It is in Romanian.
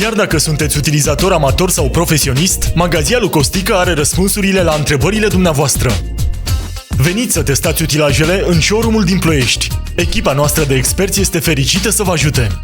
Chiar dacă sunteți utilizator amator sau profesionist, Magazialul Costică are răspunsurile la întrebările dumneavoastră. Veniți să testați utilajele în showroom-ul din Ploiești. Echipa noastră de experți este fericită să vă ajute!